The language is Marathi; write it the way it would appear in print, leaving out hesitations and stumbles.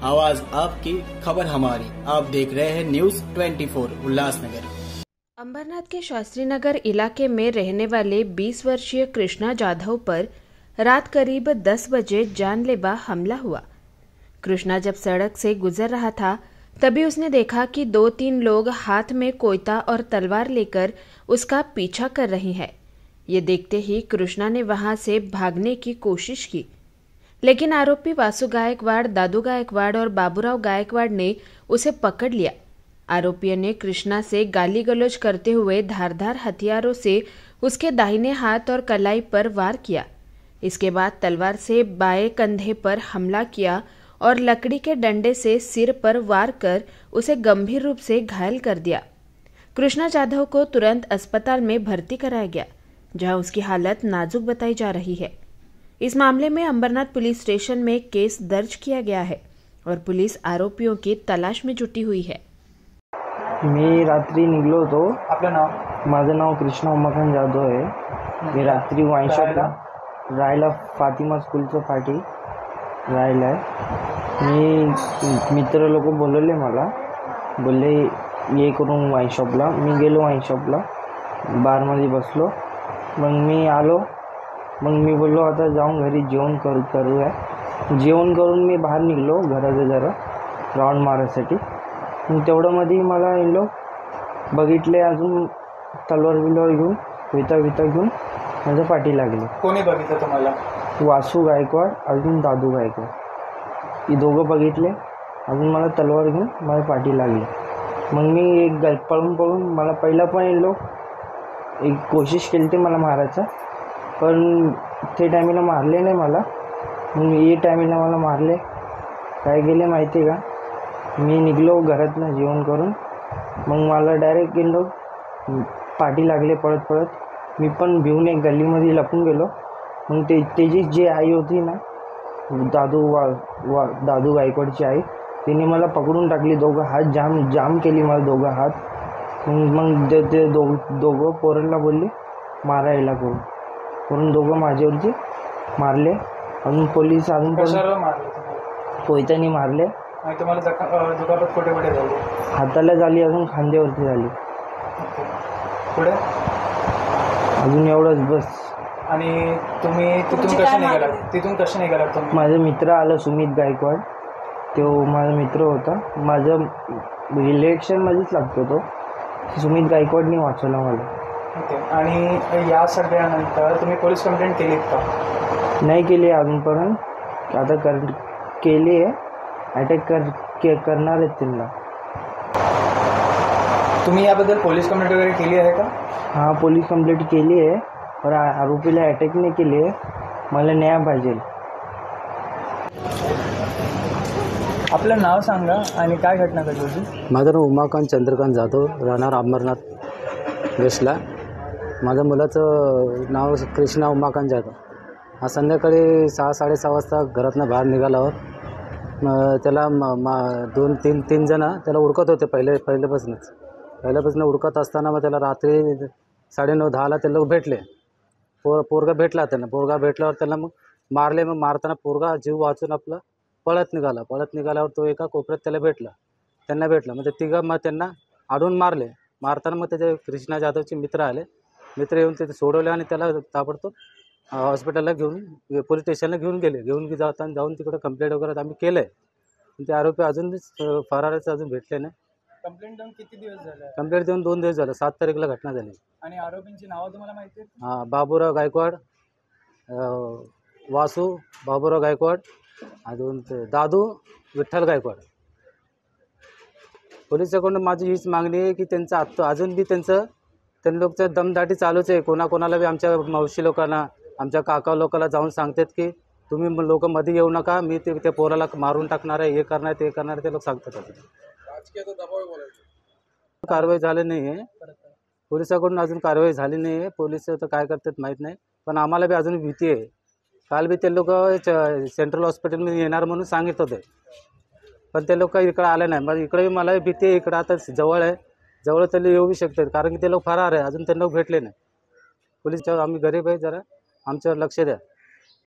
आवाज आपकी, खबर हमारी। आप देख रहे हैं न्यूज 24 उल्लासनगर। अंबरनाथ के शास्त्री नगर इलाके में रहने वाले 20 वर्षीय कृष्णा जाधव पर रात करीब 10 बजे जानलेवा हमला हुआ। कृष्णा जब सड़क से गुजर रहा था तभी उसने देखा कि 2-3 लोग हाथ में कोयता और तलवार लेकर उसका पीछा कर रहे हैं। ये देखते ही कृष्णा ने वहां से भागने की कोशिश की, लेकिन आरोपी वासु गायकवाड़, दादू गायकवाड़ और बाबूराव गायकवाड़ ने उसे पकड़ लिया। आरोपियों ने कृष्णा से गाली गलौज करते हुए धारदार हथियारों से उसके दाहिने हाथ और कलाई पर वार किया। इसके बाद तलवार से बाएं कंधे पर हमला किया और लकड़ी के डंडे से सिर पर वार कर उसे गंभीर रूप से घायल कर दिया। कृष्णा जाधव को तुरंत अस्पताल में भर्ती कराया गया, जहां उसकी हालत नाजुक बताई जा रही है। इस मामले में अंबरनाथ पुलिस स्टेशन में केस दर्ज किया गया है और पुलिस आरोपियों की तलाश में जुटी हुई है। मी रात्री निघलो होतो। आपलं नाव? माझं नाव कृष्णा उमाकांत जाधव आहे। मी रात्री वाईन शॉपला राहायला फातिमा स्कूलच्या पाठी राहायला आहे। मी मित्र लोक बोलवले मला, बोलले ये करून वाईन शॉपला। मी गेलो वाईन शॉपला, बारमध्ये बसलो। मग मी आलो, मग मी बोललो आता जाऊन घरी जेवण करूया। जेवण करून मी बाहेर निघलो घराच्या जरा राऊंड मारायसाठी। मग तेवढं मध्ये मला येलो बघितले, अजून तलवार बिलवार घेऊन विता घेऊन माझ्या पाठी लागले। कोणी बघितलं तुम्हाला? वासू गायकवाड अजून दादू गायकवाड, ही दोघं बघितले। अजून मला तलवार घेऊन माझ्या पाठी लागले। मग मी एक पळून मला पहिला पण येलो, एक कोशिश केली ते मला मारायचा, पण ते टायमिंगला मारले नाही मला। मग ये टायमिंगला मला मारले। काय गेले माहिती आहे का, मी निघलो घरातनं जेवण करून, मग मला डायरेक्ट गेलो पाठी लागले पळत। मी पण भिवून एक गल्लीमध्ये लपून गेलो। मग त्याची जी आई होती ना, दादू गायकवाडची आई, तिने मला पकडून टाकली। दोघं हात जाम केली मला, दोघं हात। मग ते दोघं पोरांना बोलले मारायला करून दोघं माझ्यावरती मारले। अजून पोलीस अजून कोयत्याने मारले। तुम्हाला दुखापत कुठे झाली? हाताला झाली, अजून खांद्यावरती झाली। पुढे अजून एवढंच बस। आणि तुम्ही तिथून कसे निघालात तुम्ही? माझा मित्र आला सुमित गायकवाड, तो माझा मित्र होता। माझं इलेक्शनमध्येच लागतो तो। सुमित गायकवाडने वाचवला मला। ओके। आणि या सगळ्यानंतर तुम्ही पोलीस कंप्लेंट केलीत का? नाही केली अजूनपर्यंत, आता केली आहे। अटॅक करणार आहेत त्यांना। तुम्ही याबद्दल पोलीस कंप्लेंट वगैरे केली आहे का? हां, पोलीस कंप्लेंट केली आहे, पर आरोपीला अटॅक नाही केली आहे। मला न्याय पाहिजे। आपलं नाव सांगा आणि काय घटना घडली होती? माझं नाव उमाकांत चंद्रकांत जाधव, राहणार अंबरनाथ वेस्टला। माझ्या मुलाचं नाव कृष्णा उमाकांत जाधव। आज संध्याकाळी 6-6:30 वाजता घरातनं बाहेर निघाल्यावर त्याला 2-3 जण त्याला उडकत होते। पहिल्यापासून उडकत असताना मग त्याला रात्री 9:30-10ला ते लोक भेटले। पोरगा भेटला त्यांना। पोरगा भेटल्यावर त्याला मग मारले। मग मारताना पोरगा जीव वाचून आपला पळत निघाल्यावर तो एका कोपऱ्यात त्यांना भेटला। मग ते तिघं मग त्यांना आडून मारताना मग त्याचे कृष्णा जाधवचे मित्र आले। मित्र येऊन ते सोडवले आणि त्याला ताबडतोब हॉस्पिटलला पोलीस स्टेशनला घेऊन जाऊन तिकडे कंप्लेंट वगैरे आम्ही केलं आहे। ते आरोपी अजून फराराचे अजून भेटले नाही। कंप्लेंट देऊन किती दिवस झाले? कंप्लेंट देऊन 2 दिवस झाले। 7 तारीखला घटना झाली। आणि आरोपींची नावं तुम्हाला माहिती आहेत? हां, बाबूराव गायकवाड, वासू बाबूराव गायकवाड, अजून ते दादू विठ्ठल गायकवाड। पोलिसाकडून माझी हीच मागणी आहे की त्यांचं अजून बी त्यांनी लोकचं दमदाटी चालूच आहे। कोणाला बी आमच्या मावशी लोकांना, आमच्या काका लोकांना जाऊन सांगतात की तुम्ही लोक मध्ये येऊ नका, मी त्या पोराला मारून टाकणार आहे, हे करणार ते करणार, ते लोक सांगतात। कारवाई झाली नाही आहे, पोलिसाकडून अजून कारवाई झाली नाही आहे। पोलीस तर काय करतात माहीत नाही, पण आम्हाला बी अजून भीती आहे। काल बी ते लोक सेंट्रल हॉस्पिटलमध्ये येणार म्हणून सांगित होते, पण ते लोक इकडे आले नाही। मग इकडे मला भीती आहे। इकडं आता जवळ तरी येऊ बी शकतात, कारण की ते लोक फरार आहे, अजून ते लोक भेटले नाही। पोलीस आम्ही गरीब आहे, जरा आमच्यावर लक्ष द्या।